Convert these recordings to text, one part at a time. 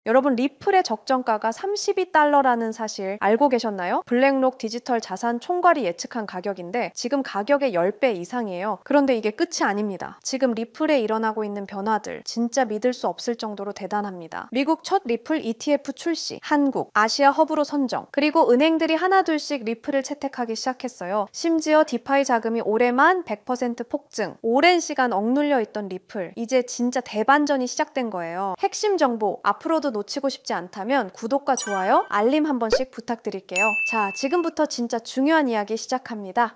여러분, 리플의 적정가가 32달러라는 사실 알고 계셨나요? 블랙록 디지털 자산 총괄이 예측한 가격인데 지금 가격의 10배 이상이에요. 그런데 이게 끝이 아닙니다. 지금 리플에 일어나고 있는 변화들 진짜 믿을 수 없을 정도로 대단합니다. 미국 첫 리플 ETF 출시, 한국, 아시아 허브로 선정, 그리고 은행들이 하나둘씩 리플을 채택하기 시작했어요. 심지어 디파이 자금이 올해만 100% 폭증, 오랜 시간 억눌려 있던 리플, 이제 진짜 대반전이 시작된 거예요. 핵심 정보, 앞으로도 놓치고 싶지 않다면 구독과 좋아요, 알림 한 번씩 부탁드릴게요. 자, 지금부터 진짜 중요한 이야기 시작합니다.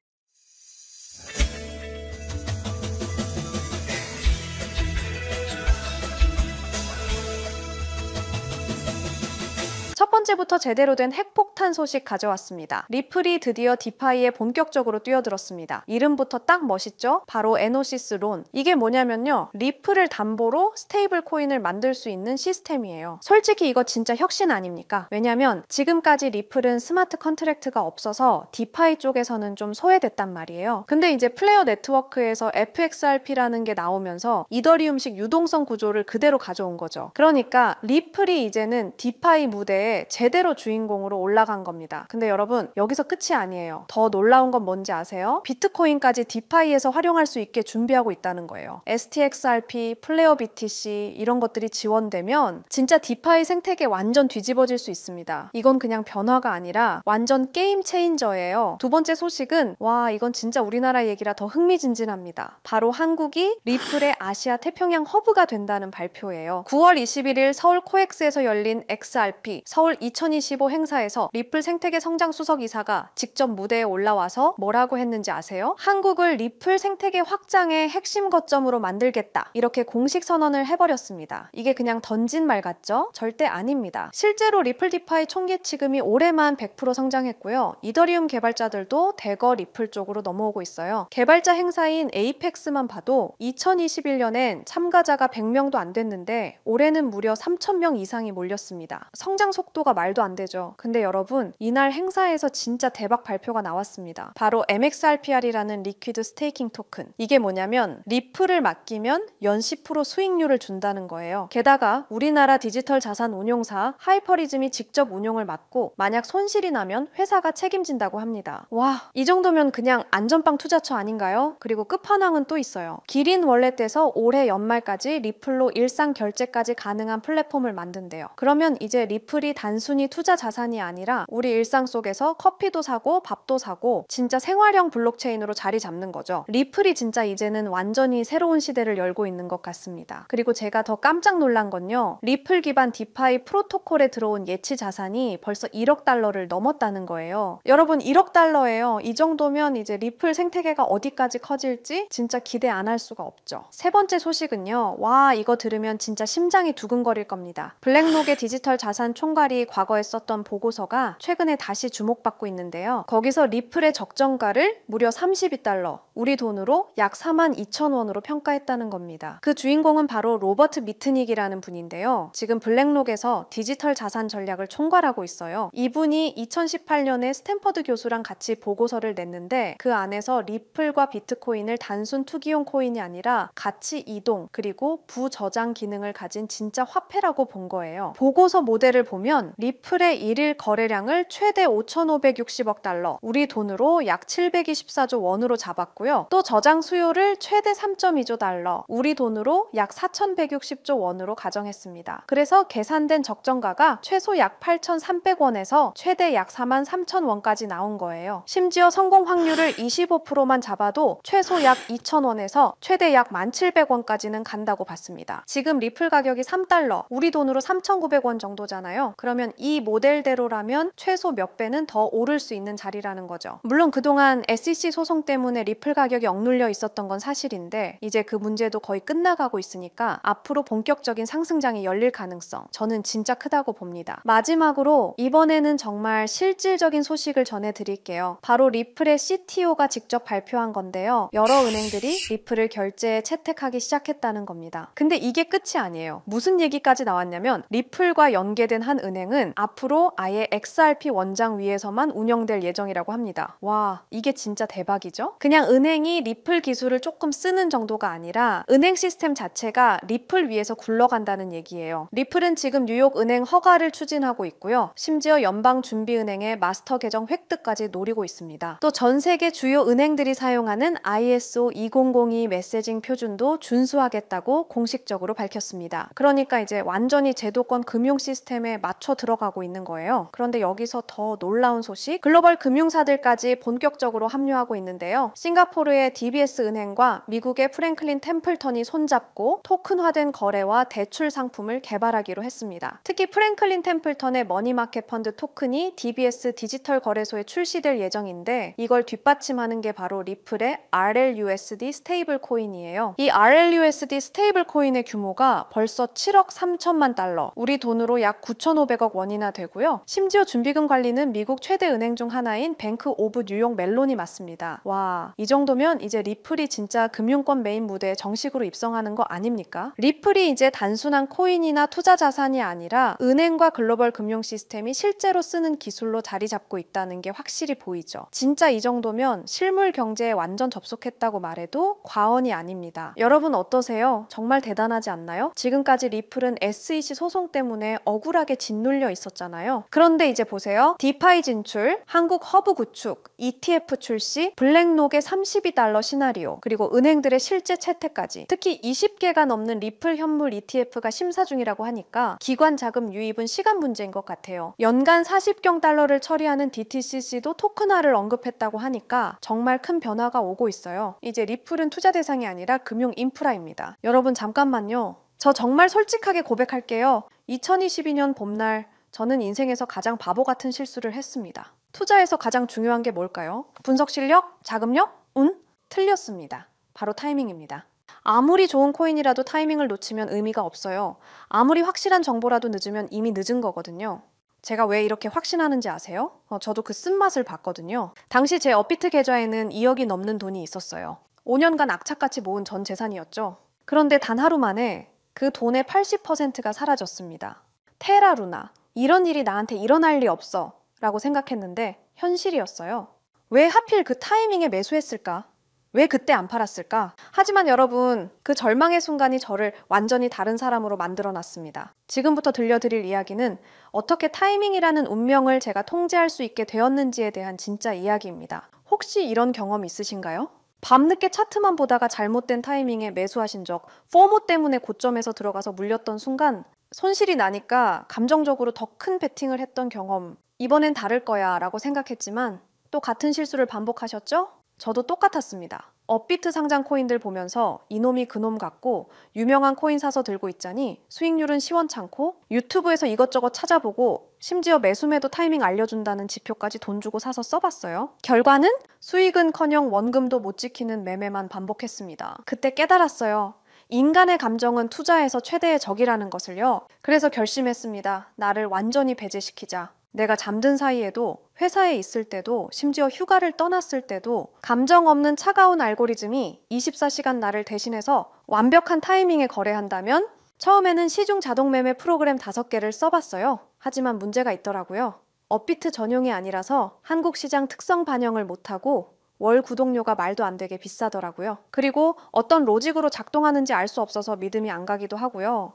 첫 번째부터 제대로 된 핵폭탄 소식 가져왔습니다. 리플이 드디어 디파이에 본격적으로 뛰어들었습니다. 이름부터 딱 멋있죠? 바로 에노시스 론. 이게 뭐냐면요, 리플을 담보로 스테이블 코인을 만들 수 있는 시스템이에요. 솔직히 이거 진짜 혁신 아닙니까? 왜냐면 지금까지 리플은 스마트 컨트랙트가 없어서 디파이 쪽에서는 좀 소외됐단 말이에요. 근데 이제 플레이어 네트워크에서 FXRP라는 게 나오면서 이더리움식 유동성 구조를 그대로 가져온 거죠. 그러니까 리플이 이제는 디파이 무대에 제대로 주인공으로 올라간 겁니다. 근데 여러분, 여기서 끝이 아니에요. 더 놀라운 건 뭔지 아세요? 비트코인까지 디파이에서 활용할 수 있게 준비하고 있다는 거예요. STXRP, 플레어 BTC 이런 것들이 지원되면 진짜 디파이 생태계 완전 뒤집어질 수 있습니다. 이건 그냥 변화가 아니라 완전 게임 체인저예요. 두 번째 소식은, 와, 이건 진짜 우리나라 얘기라 더 흥미진진합니다. 바로 한국이 리플의 아시아 태평양 허브가 된다는 발표예요. 9월 21일 서울 코엑스에서 열린 XRP 서울 2025 행사에서 리플 생태계 성장 수석 이사가 직접 무대에 올라와서 뭐라고 했는지 아세요? 한국을 리플 생태계 확장의 핵심 거점으로 만들겠다, 이렇게 공식 선언을 해버렸습니다. 이게 그냥 던진 말 같죠? 절대 아닙니다. 실제로 리플 디파이 총기치금이 올해만 100% 성장했고요. 이더리움 개발자들도 대거 리플 쪽으로 넘어오고 있어요. 개발자 행사인 에이펙스만 봐도 2021년엔 참가자가 100명도 안 됐는데 올해는 무려 3,000명 이상이 몰렸습니다. 성장 속도가 말도 안 되죠. 근데 여러분, 이날 행사에서 진짜 대박 발표가 나왔습니다. 바로 MXRPR이라는 리퀴드 스테이킹 토큰. 이게 뭐냐면 리플을 맡기면 연 10% 수익률을 준다는 거예요. 게다가 우리나라 디지털 자산 운용사 하이퍼리즘이 직접 운용을 맡고 만약 손실이 나면 회사가 책임진다고 합니다. 와, 이 정도면 그냥 안전빵 투자처 아닌가요? 그리고 끝판왕은 또 있어요. 기린 월렛에서 올해 연말까지 리플로 일상 결제까지 가능한 플랫폼을 만든대요. 그러면 이제 리플이 단순히 투자 자산이 아니라 우리 일상 속에서 커피도 사고 밥도 사고 진짜 생활형 블록체인으로 자리 잡는 거죠. 리플이 진짜 이제는 완전히 새로운 시대를 열고 있는 것 같습니다. 그리고 제가 더 깜짝 놀란 건요, 리플 기반 디파이 프로토콜에 들어온 예치 자산이 벌써 1억 달러를 넘었다는 거예요. 여러분, 1억 달러예요. 이 정도면 이제 리플 생태계가 어디까지 커질지 진짜 기대 안 할 수가 없죠. 세 번째 소식은요, 와, 이거 들으면 진짜 심장이 두근거릴 겁니다. 블랙록의 디지털 자산 총괄이 과거에 썼던 보고서가 최근에 다시 주목받고 있는데요. 거기서 리플의 적정가를 무려 32달러, 우리 돈으로 약 42,000원으로 평가했다는 겁니다. 그 주인공은 바로 로버트 미트닉이라는 분인데요. 지금 블랙록에서 디지털 자산 전략을 총괄하고 있어요. 이분이 2018년에 스탠퍼드 교수랑 같이 보고서를 냈는데 그 안에서 리플과 비트코인을 단순 투기용 코인이 아니라 가치 이동 그리고 부저장 기능을 가진 진짜 화폐라고 본 거예요. 보고서 모델을 보면 리플의 일일 거래량을 최대 5,560억 달러, 우리 돈으로 약 724조 원으로 잡았고요. 또 저장 수요를 최대 3.2조 달러, 우리 돈으로 약 4,160조 원으로 가정했습니다. 그래서 계산된 적정가가 최소 약 8,300원에서 최대 약 43,000원까지 나온 거예요. 심지어 성공 확률을 25%만 잡아도 최소 약 2,000원에서 최대 약 1,700원까지는 간다고 봤습니다. 지금 리플 가격이 3달러, 우리 돈으로 3,900원 정도잖아요. 그러면 이 모델대로라면 최소 몇 배는 더 오를 수 있는 자리라는 거죠. 물론 그동안 SEC 소송 때문에 리플 가격이 억눌려 있었던 건 사실인데 이제 그 문제도 거의 끝나가고 있으니까 앞으로 본격적인 상승장이 열릴 가능성, 저는 진짜 크다고 봅니다. 마지막으로 이번에는 정말 실질적인 소식을 전해드릴게요. 바로 리플의 CTO가 직접 발표한 건데요. 여러 은행들이 리플을 결제에 채택하기 시작했다는 겁니다. 근데 이게 끝이 아니에요. 무슨 얘기까지 나왔냐면 리플과 연계된 한 은행은 은행은 앞으로 아예 XRP 원장 위에서만 운영될 예정이라고 합니다. 와, 이게 진짜 대박이죠? 그냥 은행이 리플 기술을 조금 쓰는 정도가 아니라 은행 시스템 자체가 리플 위에서 굴러간다는 얘기예요. 리플은 지금 뉴욕 은행 허가를 추진하고 있고요. 심지어 연방준비은행의 마스터 계정 획득까지 노리고 있습니다. 또 전 세계 주요 은행들이 사용하는 ISO 2002 메시징 표준도 준수하겠다고 공식적으로 밝혔습니다. 그러니까 이제 완전히 제도권 금융 시스템에 맞춰 들어가고 있는 거예요. 그런데 여기서 더 놀라운 소식, 글로벌 금융사들까지 본격적으로 합류하고 있는데요. 싱가포르의 DBS 은행과 미국의 프랭클린 템플턴이 손잡고 토큰화된 거래와 대출 상품을 개발하기로 했습니다. 특히 프랭클린 템플턴의 머니마켓 펀드 토큰이 DBS 디지털 거래소에 출시될 예정인데 이걸 뒷받침하는 게 바로 리플의 RLUSD 스테이블 코인이에요. 이 RLUSD 스테이블 코인의 규모가 벌써 7억 3천만 달러, 우리 돈으로 약 9,500억 원이나 되고요. 심지어 준비금 관리는 미국 최대 은행 중 하나인 뱅크 오브 뉴욕 멜론이 맡습니다. 와, 이 정도면 이제 리플이 진짜 금융권 메인 무대에 정식으로 입성하는 거 아닙니까? 리플이 이제 단순한 코인이나 투자 자산이 아니라 은행과 글로벌 금융 시스템이 실제로 쓰는 기술로 자리 잡고 있다는 게 확실히 보이죠. 진짜 이 정도면 실물 경제에 완전 접속했다고 말해도 과언이 아닙니다. 여러분 어떠세요? 정말 대단하지 않나요? 지금까지 리플은 SEC 소송 때문에 억울하게 짓눌려 있었잖아요. 그런데 이제 보세요. 디파이 진출, 한국 허브 구축, ETF 출시, 블랙록의 32달러 시나리오, 그리고 은행들의 실제 채택까지, 특히 20개가 넘는 리플 현물 ETF가 심사 중이라고 하니까 기관 자금 유입은 시간 문제인 것 같아요. 연간 40경 달러를 처리하는 DTCC도 토큰화를 언급했다고 하니까 정말 큰 변화가 오고 있어요. 이제 리플은 투자 대상이 아니라 금융 인프라입니다. 여러분 잠깐만요. 저 정말 솔직하게 고백할게요. 2022년 봄날 저는 인생에서 가장 바보 같은 실수를 했습니다. 투자에서 가장 중요한 게 뭘까요? 분석 실력? 자금력? 운? 틀렸습니다. 바로 타이밍입니다. 아무리 좋은 코인이라도 타이밍을 놓치면 의미가 없어요. 아무리 확실한 정보라도 늦으면 이미 늦은 거거든요. 제가 왜 이렇게 확신하는지 아세요? 저도 그 쓴맛을 봤거든요. 당시 제 업비트 계좌에는 2억이 넘는 돈이 있었어요. 5년간 악착같이 모은 전 재산이었죠. 그런데 단 하루 만에 그 돈의 80%가 사라졌습니다. 테라루나, 이런 일이 나한테 일어날 리 없어 라고 생각했는데 현실이었어요. 왜 하필 그 타이밍에 매수했을까? 왜 그때 안 팔았을까? 하지만 여러분, 그 절망의 순간이 저를 완전히 다른 사람으로 만들어놨습니다. 지금부터 들려드릴 이야기는 어떻게 타이밍이라는 운명을 제가 통제할 수 있게 되었는지에 대한 진짜 이야기입니다. 혹시 이런 경험 있으신가요? 밤늦게 차트만 보다가 잘못된 타이밍에 매수하신 적, 포모 때문에 고점에서 들어가서 물렸던 순간 손실이 나니까 감정적으로 더 큰 베팅을 했던 경험, 이번엔 다를 거야 라고 생각했지만 또 같은 실수를 반복하셨죠? 저도 똑같았습니다. 업비트 상장 코인들 보면서 이놈이 그놈 같고 유명한 코인 사서 들고 있자니 수익률은 시원찮고 유튜브에서 이것저것 찾아보고 심지어 매수매도 타이밍 알려준다는 지표까지 돈 주고 사서 써봤어요. 결과는 수익은커녕 원금도 못 지키는 매매만 반복했습니다. 그때 깨달았어요. 인간의 감정은 투자에서 최대의 적이라는 것을요. 그래서 결심했습니다. 나를 완전히 배제시키자. 내가 잠든 사이에도, 회사에 있을 때도, 심지어 휴가를 떠났을 때도 감정 없는 차가운 알고리즘이 24시간 나를 대신해서 완벽한 타이밍에 거래한다면 처음에는 시중 자동 매매 프로그램 5개를 써봤어요. 하지만 문제가 있더라고요. 업비트 전용이 아니라서 한국 시장 특성 반영을 못하고 월 구독료가 말도 안 되게 비싸더라고요. 그리고 어떤 로직으로 작동하는지 알 수 없어서 믿음이 안 가기도 하고요.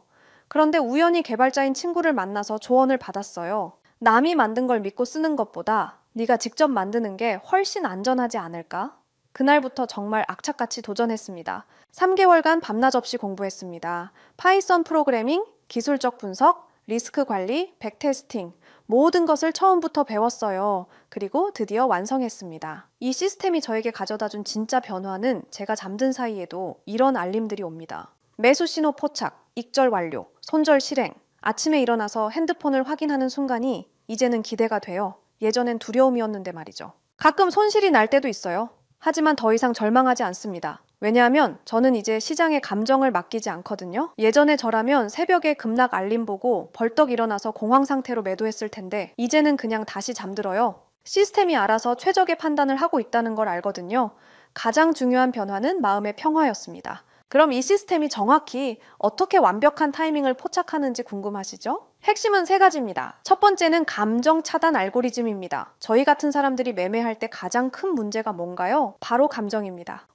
그런데 우연히 개발자인 친구를 만나서 조언을 받았어요. 남이 만든 걸 믿고 쓰는 것보다 네가 직접 만드는 게 훨씬 안전하지 않을까? 그날부터 정말 악착같이 도전했습니다. 3개월간 밤낮 없이 공부했습니다. 파이썬 프로그래밍, 기술적 분석, 리스크 관리, 백테스팅, 모든 것을 처음부터 배웠어요. 그리고 드디어 완성했습니다. 이 시스템이 저에게 가져다준 진짜 변화는 제가 잠든 사이에도 이런 알림들이 옵니다. 매수 신호 포착, 익절 완료, 손절 실행. 아침에 일어나서 핸드폰을 확인하는 순간이 이제는 기대가 돼요. 예전엔 두려움이었는데 말이죠. 가끔 손실이 날 때도 있어요. 하지만 더 이상 절망하지 않습니다. 왜냐하면 저는 이제 시장의 감정을 맡기지 않거든요. 예전에 저라면 새벽에 급락 알림 보고 벌떡 일어나서 공황 상태로 매도했을 텐데 이제는 그냥 다시 잠들어요. 시스템이 알아서 최적의 판단을 하고 있다는 걸 알거든요. 가장 중요한 변화는 마음의 평화였습니다. 그럼 이 시스템이 정확히 어떻게 완벽한 타이밍을 포착하는지 궁금하시죠? 핵심은 세 가지입니다. 첫 번째는 감정 차단 알고리즘입니다. 저희 같은 사람들이 매매할 때 가장 큰 문제가 뭔가요? 바로 감정입니다.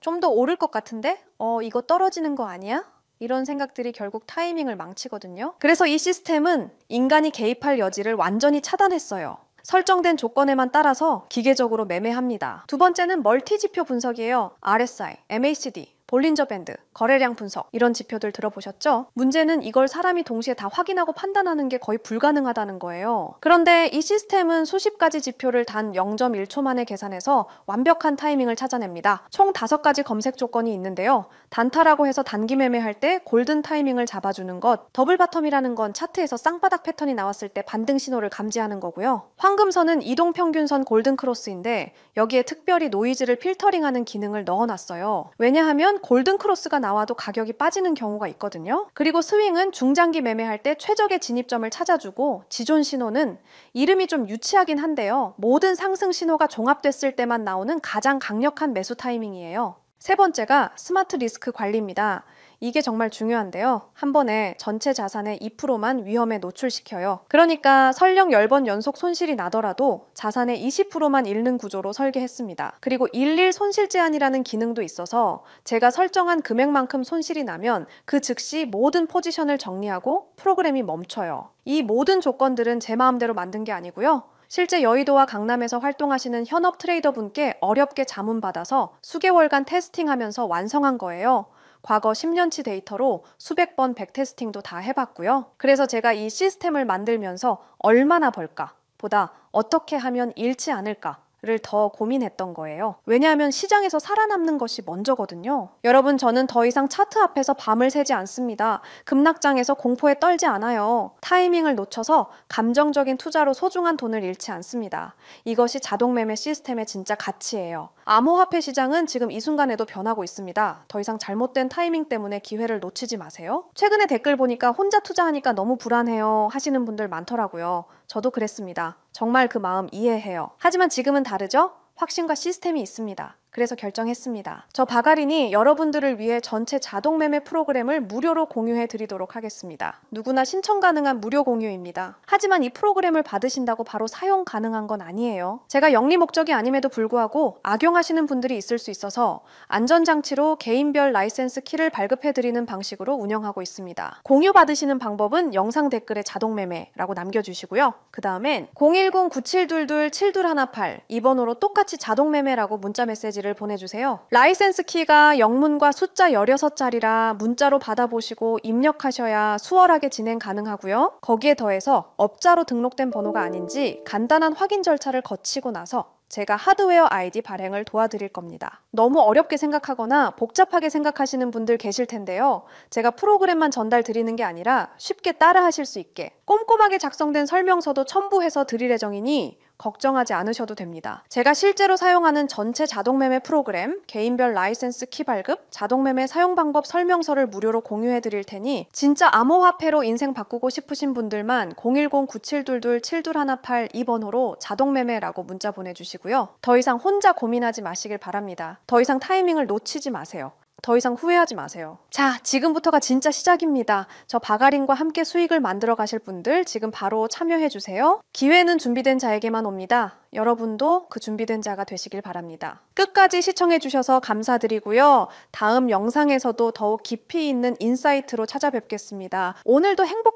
좀 더 오를 것 같은데? 이거 떨어지는 거 아니야? 이런 생각들이 결국 타이밍을 망치거든요. 그래서 이 시스템은 인간이 개입할 여지를 완전히 차단했어요. 설정된 조건에만 따라서 기계적으로 매매합니다. 두 번째는 멀티 지표 분석이에요. RSI, MACD, 볼린저 밴드, 거래량 분석 이런 지표들 들어보셨죠? 문제는 이걸 사람이 동시에 다 확인하고 판단하는 게 거의 불가능하다는 거예요. 그런데 이 시스템은 수십 가지 지표를 단 0.1초 만에 계산해서 완벽한 타이밍을 찾아냅니다. 총 5가지 검색 조건이 있는데요. 단타라고 해서 단기 매매할 때 골든 타이밍을 잡아주는 것, 더블 바텀이라는 건 차트에서 쌍바닥 패턴이 나왔을 때 반등 신호를 감지하는 거고요. 황금선은 이동평균선 골든 크로스인데 여기에 특별히 노이즈를 필터링하는 기능을 넣어놨어요. 왜냐하면 골든 크로스가 나와도 가격이 빠지는 경우가 있거든요. 그리고 스윙은 중장기 매매할 때 최적의 진입점을 찾아주고, 지존 신호는 이름이 좀 유치하긴 한데요. 모든 상승 신호가 종합됐을 때만 나오는 가장 강력한 매수 타이밍이에요. 세 번째가 스마트 리스크 관리입니다. 이게 정말 중요한데요. 한 번에 전체 자산의 2%만 위험에 노출시켜요. 그러니까 설령 10번 연속 손실이 나더라도 자산의 20%만 잃는 구조로 설계했습니다. 그리고 일일 손실 제한이라는 기능도 있어서 제가 설정한 금액만큼 손실이 나면 그 즉시 모든 포지션을 정리하고 프로그램이 멈춰요. 이 모든 조건들은 제 마음대로 만든 게 아니고요. 실제 여의도와 강남에서 활동하시는 현업 트레이더 분께 어렵게 자문받아서 수개월간 테스팅하면서 완성한 거예요. 과거 10년치 데이터로 수백 번 백테스팅도 다 해봤고요. 그래서 제가 이 시스템을 만들면서 얼마나 벌까 보다 어떻게 하면 잃지 않을까 를 더 고민했던 거예요. 왜냐하면 시장에서 살아남는 것이 먼저거든요. 여러분, 저는 더 이상 차트 앞에서 밤을 새지 않습니다. 급락장에서 공포에 떨지 않아요. 타이밍을 놓쳐서 감정적인 투자로 소중한 돈을 잃지 않습니다. 이것이 자동매매 시스템의 진짜 가치예요. 암호화폐 시장은 지금 이 순간에도 변하고 있습니다. 더 이상 잘못된 타이밍 때문에 기회를 놓치지 마세요. 최근에 댓글 보니까 혼자 투자하니까 너무 불안해요 하시는 분들 많더라고요. 저도 그랬습니다. 정말 그 마음 이해해요. 하지만 지금은 다르죠? 확신과 시스템이 있습니다. 그래서 결정했습니다. 저 바가린이 여러분들을 위해 전체 자동 매매 프로그램을 무료로 공유해 드리도록 하겠습니다. 누구나 신청 가능한 무료 공유입니다. 하지만 이 프로그램을 받으신다고 바로 사용 가능한 건 아니에요. 제가 영리 목적이 아님에도 불구하고 악용하시는 분들이 있을 수 있어서 안전장치로 개인별 라이센스 키를 발급해 드리는 방식으로 운영하고 있습니다. 공유 받으시는 방법은 영상 댓글에 자동 매매라고 남겨주시고요. 그 다음엔 010-9722-7218 이 번호로 똑같이 자동 매매라고 문자 메시지 를 보내주세요. 라이센스 키가 영문과 숫자 16자리라 문자로 받아보시고 입력하셔야 수월하게 진행 가능하고요. 거기에 더해서 업자로 등록된 번호가 아닌지 간단한 확인 절차를 거치고 나서 제가 하드웨어 아이디 발행을 도와드릴 겁니다. 너무 어렵게 생각하거나 복잡하게 생각하시는 분들 계실 텐데요. 제가 프로그램만 전달 드리는 게 아니라 쉽게 따라 하실 수 있게 꼼꼼하게 작성된 설명서도 첨부해서 드릴 예정이니 걱정하지 않으셔도 됩니다. 제가 실제로 사용하는 전체 자동매매 프로그램, 개인별 라이센스 키 발급, 자동매매 사용 방법 설명서를 무료로 공유해 드릴 테니 진짜 암호화폐로 인생 바꾸고 싶으신 분들만 010-9722-7218 이 번호로 자동매매라고 문자 보내주시고요. 더 이상 혼자 고민하지 마시길 바랍니다. 더 이상 타이밍을 놓치지 마세요. 더 이상 후회하지 마세요. 자, 지금부터가 진짜 시작입니다. 저 바가린과 함께 수익을 만들어 가실 분들 지금 바로 참여해 주세요. 기회는 준비된 자에게만 옵니다. 여러분도 그 준비된 자가 되시길 바랍니다. 끝까지 시청해 주셔서 감사드리고요. 다음 영상에서도 더욱 깊이 있는 인사이트로 찾아뵙겠습니다. 오늘도 행복한